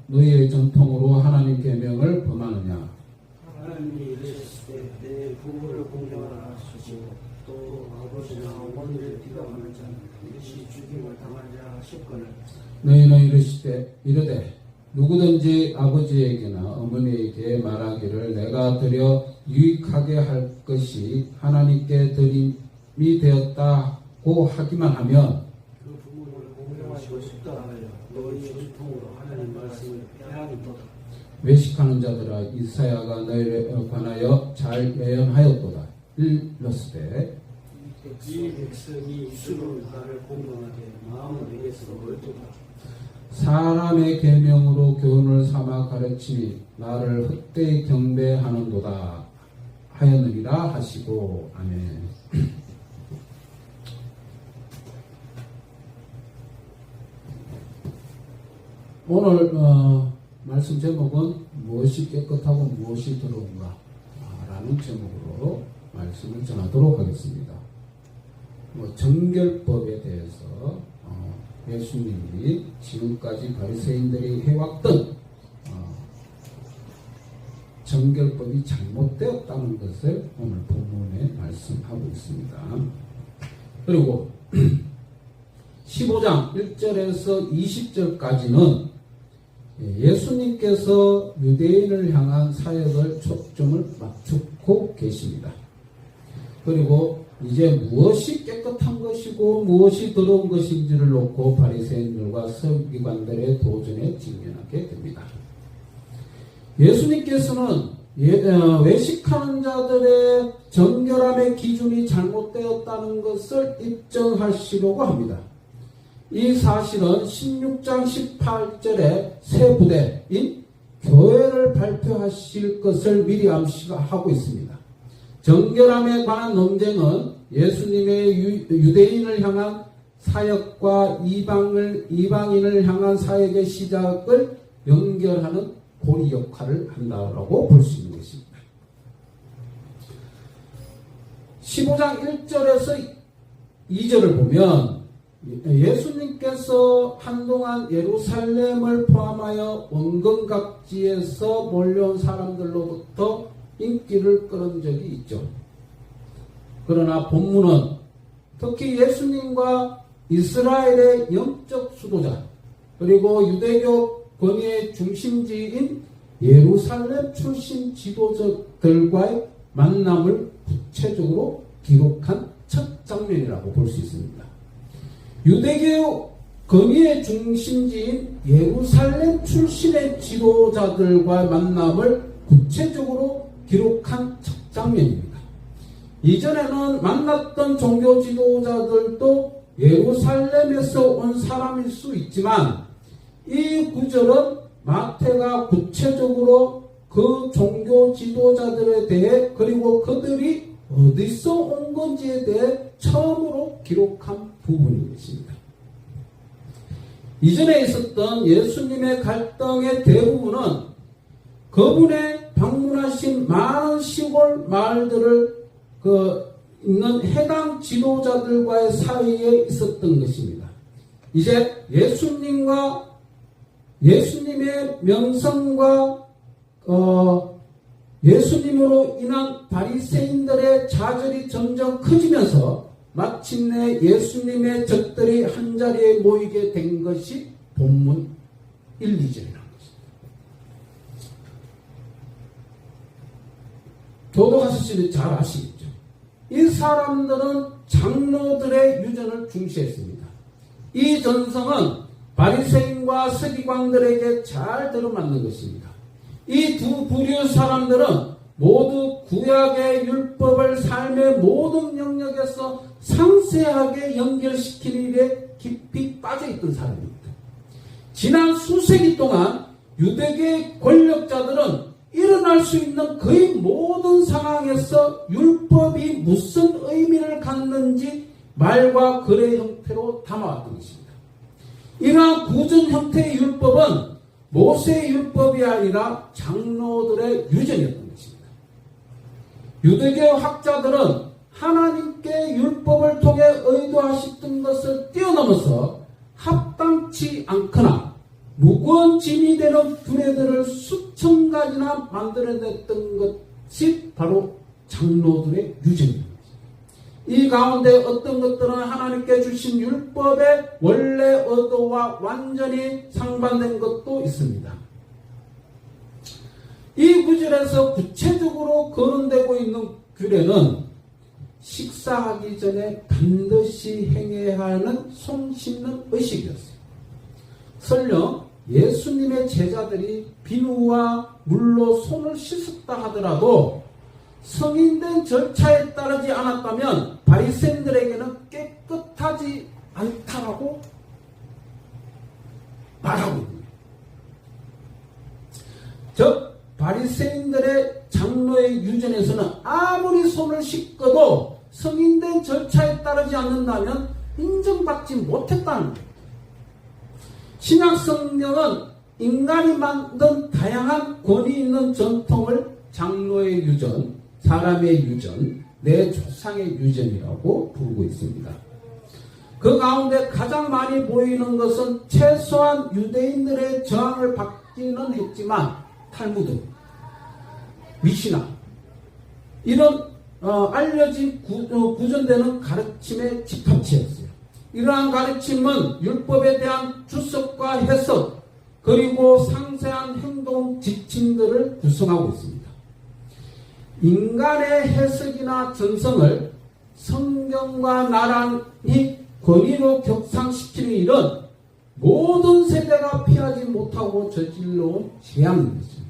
너희의 전통으로 하나님 계명을 범하느냐. 하나님이 이르셨을 때 내 부모를 공경하라 하시고 또 아버지나 어머니를 비방하는 자는 일시 죽임을 당하리라 하셨거늘 너희는 이르되 누구든지 아버지에게나 어머니에게 말하기를 내가 드려 유익하게 할 것이 하나님께 드림이 되었다고 하기만 하면 그 부모를 공경하시고 싶다 하여 너희 전통으로 하나님 말씀을 빼앗는도다. 외식하는 자들아 이사야가 너희를 관하여 잘 예언하였도다. 일렀으되 이 백성이 입술로 나를 공경하되 마음은 내게서 멀도다. 사람의 계명으로 교훈을 삼아 가르치니 나를 헛되이 경배하는도다 하였느니라 하시고. 아멘. 오늘 말씀 제목은 무엇이 깨끗하고 무엇이 더러운가 라는 제목으로 말씀을 전하도록 하겠습니다. 정결법에 대해서 예수님이 지금까지 바리새인들이 해왔던 정결법이 잘못되었다는 것을 오늘 본문에 말씀하고 있습니다. 그리고 15장 1절에서 20절까지는 예수님께서 유대인을 향한 사역을 초점을 맞추고 계십니다. 그리고 이제 무엇이 깨끗한 것이고 무엇이 더러운 것인지를 놓고 바리새인들과 서기관들의 도전에 직면하게 됩니다. 예수님께서는 외식하는 자들의 정결함의 기준이 잘못되었다는 것을 입증하시려고 합니다. 이 사실은 16장 18절에 새 부대인 교회를 발표하실 것을 미리 암시하고 있습니다. 정결함에 관한 논쟁은 예수님의 유대인을 향한 사역과 이방인을 향한 사역의 시작을 연결하는 고리 역할을 한다고 볼 수 있는 것입니다. 15장 1절에서 2절을 보면 예수님께서 한동안 예루살렘을 포함하여 원근각지에서 몰려온 사람들로부터 인기를 끌은 적이 있죠. 그러나 본문은 특히 예수님과 이스라엘의 영적 수도자 그리고 유대교 권위의 중심지인 예루살렘 출신 지도자들과의 만남을 구체적으로 기록한 첫 장면이라고 볼 수 있습니다. 유대교 권위의 중심지인 예루살렘 출신의 지도자들과의 만남을 구체적으로 기록한 첫 장면입니다. 이전에는 만났던 종교 지도자들도 예루살렘에서 온 사람일 수 있지만 이 구절은 마태가 구체적으로 그 종교 지도자들에 대해 그리고 그들이 어디서 온 건지에 대해 처음으로 기록한 부분인 것입니다. 이전에 있었던 예수님의 갈등의 대부분은 그분의 방문하신 많은 시골 마을들을 있는 해당 지도자들과의 사이에 있었던 것입니다. 이제 예수님의 명성과 예수님으로 인한 바리새인들의 좌절이 점점 커지면서 마침내 예수님의 적들이 한자리에 모이게 된 것이 본문 1, 2절이라는 것입니다. 교도가시들이 잘 아시겠죠. 이 사람들은 장로들의 유전을 중시했습니다. 이 전성은 바리새인과 서기관들에게 잘 들어맞는 것입니다. 이 두 부류 사람들은 모두 구약의 율법을 삶의 모든 영역에서 상세하게 연결시키는 일에 깊이 빠져있던 사람입니다. 지난 수세기 동안 유대계 권력자들은 일어날 수 있는 거의 모든 상황에서 율법이 무슨 의미를 갖는지 말과 글의 형태로 담아왔던 것입니다. 이러한 구전 형태의 율법은 모세의 율법이 아니라 장로들의 유전이었던 것입니다. 유대교 학자들은 하나님께 율법을 통해 의도하셨던 것을 뛰어넘어서 합당치 않거나 무거운 짐이 되는 부레들을 수천 가지나 만들어냈던 것이 바로 장로들의 유전입니다. 이 가운데 어떤 것들은 하나님께 주신 율법의 원래 의도와 완전히 상반된 것도 있습니다. 이 구절에서 구체적으로 거론되고 있는 규례는 식사하기 전에 반드시 행해야 하는 손 씻는 의식이었어요. 설령 예수님의 제자들이 비누와 물로 손을 씻었다 하더라도 성인된 절차에 따르지 않았다면 바리새인들에게는 깨끗하지 않다라고 말하고 있습니다. 즉 바리새인들의 장로의 유전에서는 아무리 손을 씻어도 성인된 절차에 따르지 않는다면 인정받지 못했다는 거예요. 신약 성경은 인간이 만든 다양한 권위 있는 전통을 장로의 유전, 사람의 유전, 내 조상의 유전이라고 부르고 있습니다. 그 가운데 가장 많이 보이는 것은 최소한 유대인들의 저항을 받기는 했지만 탈무드, 미시나 이런 알려진 구전되는 가르침의 집합체였어요. 이러한 가르침은 율법에 대한 주석과 해석 그리고 상세한 행동 지침들을 구성하고 있습니다. 인간의 해석이나 전성을 성경과 나란히 권위로 격상시키는 일은 모든 세대가 피하지 못하고 저질러온 재앙입니다.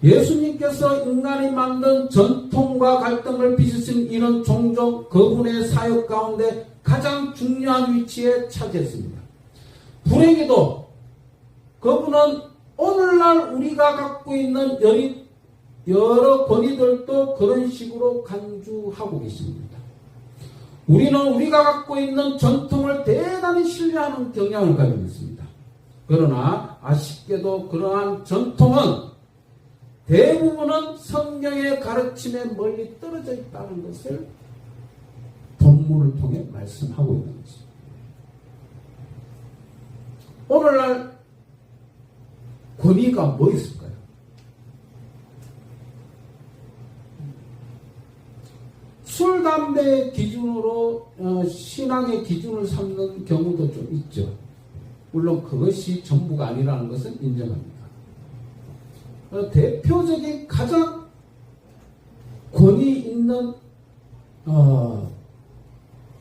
예수님께서 인간이 만든 전통과 갈등을 빚으신 일은 종종 그분의 사역 가운데 가장 중요한 위치에 차지했습니다. 불행히도 그분은 오늘날 우리가 갖고 있는 여러 권위들도 그런 식으로 간주하고 계십니다. 우리는 우리가 갖고 있는 전통을 대단히 신뢰하는 경향을 가지고 있습니다. 그러나 아쉽게도 그러한 전통은 대부분은 성경의 가르침에 멀리 떨어져 있다는 것을 본문을 통해 말씀하고 있는 것입니다. 오늘날 권위가 뭐 있을까요? 술, 담배의 기준으로 신앙의 기준을 삼는 경우도 좀 있죠. 물론 그것이 전부가 아니라는 것은 인정합니다. 대표적인 가장 권위 있는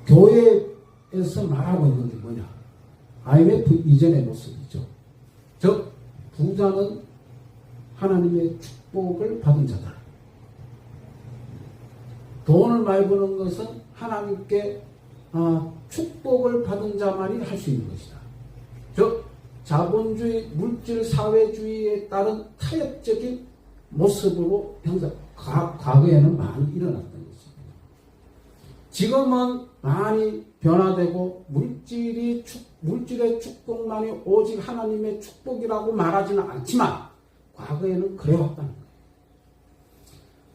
교회에서 말하고 있는 게 뭐냐? IMF 이전의 모습이죠. 즉 부자는 하나님의 축복을 받은 자다. 돈을 많이 버는 것은 하나님께 축복을 받은 자만이 할 수 있는 것이다. 즉 자본주의, 물질 사회주의에 따른 타협적인 모습으로 과거에는 많이 일어났던 것입니다. 지금은 많이 변화되고 물질의 축복만이 오직 하나님의 축복이라고 말하지는 않지만 과거에는 그래왔다는 거예요.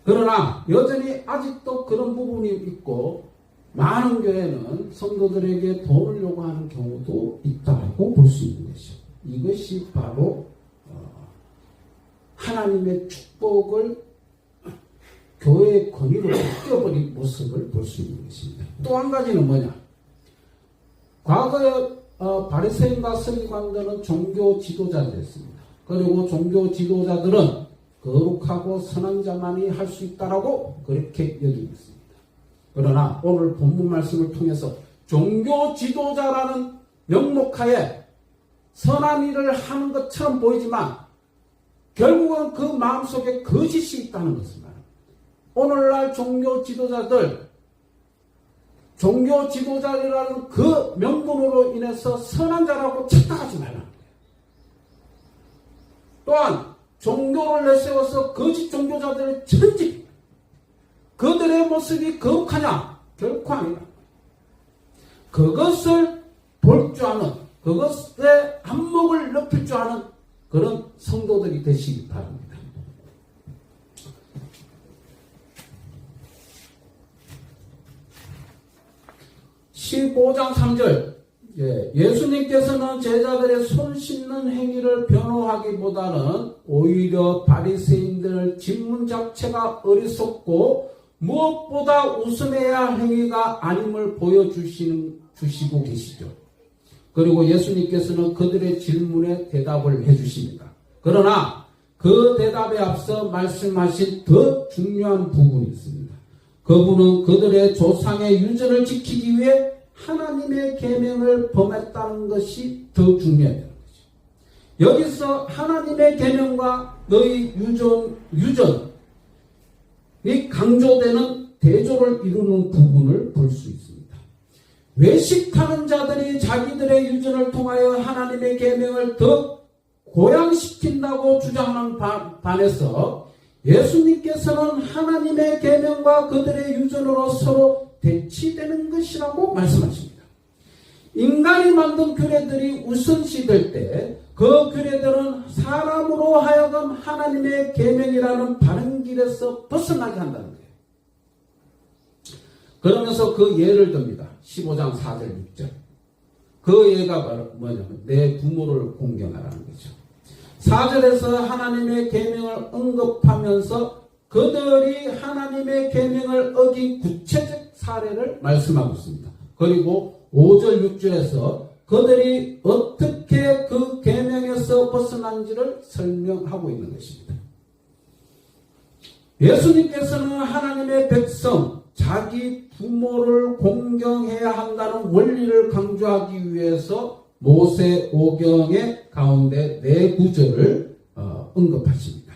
그러나 여전히 아직도 그런 부분이 있고 많은 교회는 성도들에게 돈을 요구하는 경우도 있다고 볼 수 있는 것이죠. 이것이 바로 하나님의 축복을 교회의 권위로 바뀌어버린 모습을 볼 수 있는 것입니다. 또 한 가지는 뭐냐? 과거에 바리새인과 서기관들은 종교 지도자들이었습니다. 그리고 종교 지도자들은 거룩하고 선한 자만이 할 수 있다라고 그렇게 여기고 있습니다. 그러나 오늘 본문 말씀을 통해서 종교 지도자라는 명목하에 선한 일을 하는 것처럼 보이지만 결국은 그 마음속에 거짓이 있다는 것을 말합니다. 오늘날 종교 지도자들이라는 그 명분으로 인해서 선한 자라고 착각하지 말라는 거예요. 또한 종교를 내세워서 거짓 종교자들의 천직, 그들의 모습이 거룩하냐? 결코 아니다. 그것을 볼 줄 아는, 그것의 안목을 높일 줄 아는 그런 성도들이 되시기 바랍니다. (15장 3절) 예수님께서는 제자들의 손 씻는 행위를 변호하기보다는 오히려 바리새인들 질문 자체가 어리석고 무엇보다 웃음해야 할 행위가 아님을 보여주시고 계시죠. 그리고 예수님께서는 그들의 질문에 대답을 해주십니다. 그러나 그 대답에 앞서 말씀하신 더 중요한 부분이 있습니다. 그분은 그들의 조상의 유전을 지키기 위해 하나님의 계명을 범했다는 것이 더 중요하다는 거죠. 여기서 하나님의 계명과 너희 유전이 강조되는 대조를 이루는 부분을 볼 수 있습니다. 외식하는 자들이 자기들의 유전을 통하여 하나님의 계명을 더 고양시킨다고 주장하는 반해서 예수님께서는 하나님의 계명과 그들의 유전으로 서로 대치되는 것이라고 말씀하십니다. 인간이 만든 규례들이 우선시될 때 그 규례들은 사람으로 하여금 하나님의 계명이라는 바른 길에서 벗어나게 한다는 거예요. 그러면서 그 예를 듭니다. 15장 4절 6절. 그 예가 바로 뭐냐면 내 부모를 공경하라는 거죠. 4절에서 하나님의 계명을 언급하면서 그들이 하나님의 계명을 어긴 구체적 사례를 말씀하고 있습니다. 그리고 5절 6절에서 그들이 어떻게 그 계명에서 벗어난지를 설명하고 있는 것입니다. 예수님께서는 하나님의 백성, 자기 부모를 공경해야 한다는 원리를 강조하기 위해서 모세 오경의 가운데 네 구절을 언급하십니다.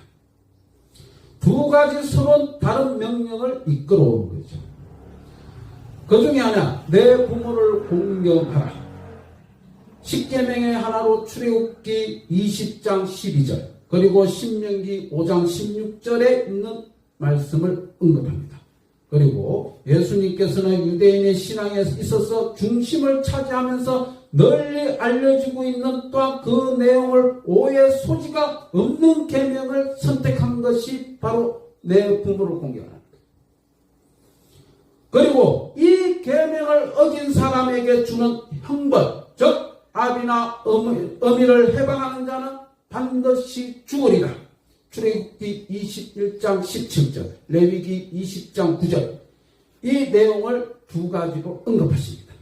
두 가지 서로 다른 명령을 이끌어오는 거죠. 그 중에 하나, 내 부모를 공경하라. 십계명의 하나로 출애굽기 20장 12절 그리고 신명기 5장 16절에 있는 말씀을 언급합니다. 그리고 예수님께서는 유대인의 신앙에 있어서 중심을 차지하면서 널리 알려지고 있는 또한 그 내용을 오해 소지가 없는 계명을 선택한 것이 바로 내 부모를 공경하는 것. 그리고 이 계명을 어긴 사람에게 주는 형벌, 즉 아비나 어미를 해방하는 자는 반드시 죽으리라. 출애굽기 21장 17절, 레위기 20장 9절. 이 내용을 두 가지로 언급하십니다.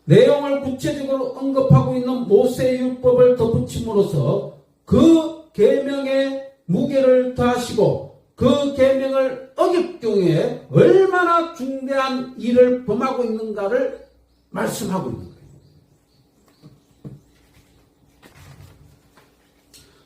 내용을 구체적으로 언급하고 있는 모세율법을 덧붙임으로써 그 계명에 무게를 더하시고 그 계명을 어길 경우에 얼마나 중대한 일을 범하고 있는가를 말씀하고 있는 거예요.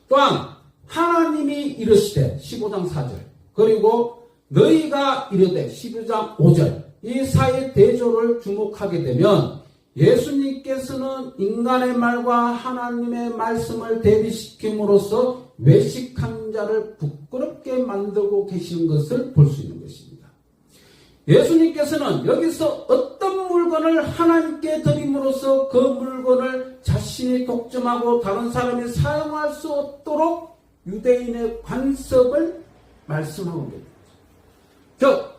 또한 하나님이 이르시되 15장 4절 그리고 너희가 이르되 12장 5절 이 사이의 대조를 주목하게 되면 예수님께서는 인간의 말과 하나님의 말씀을 대비시킴으로써 외식한 자를 부끄럽게 만들고 계시는 것을 볼 수 있는 것입니다. 예수님께서는 여기서 어떤 물건을 하나님께 드림으로써 그 물건을 자신이 독점하고 다른 사람이 사용할 수 없도록 유대인의 관습을 말씀하고 계십니다. 즉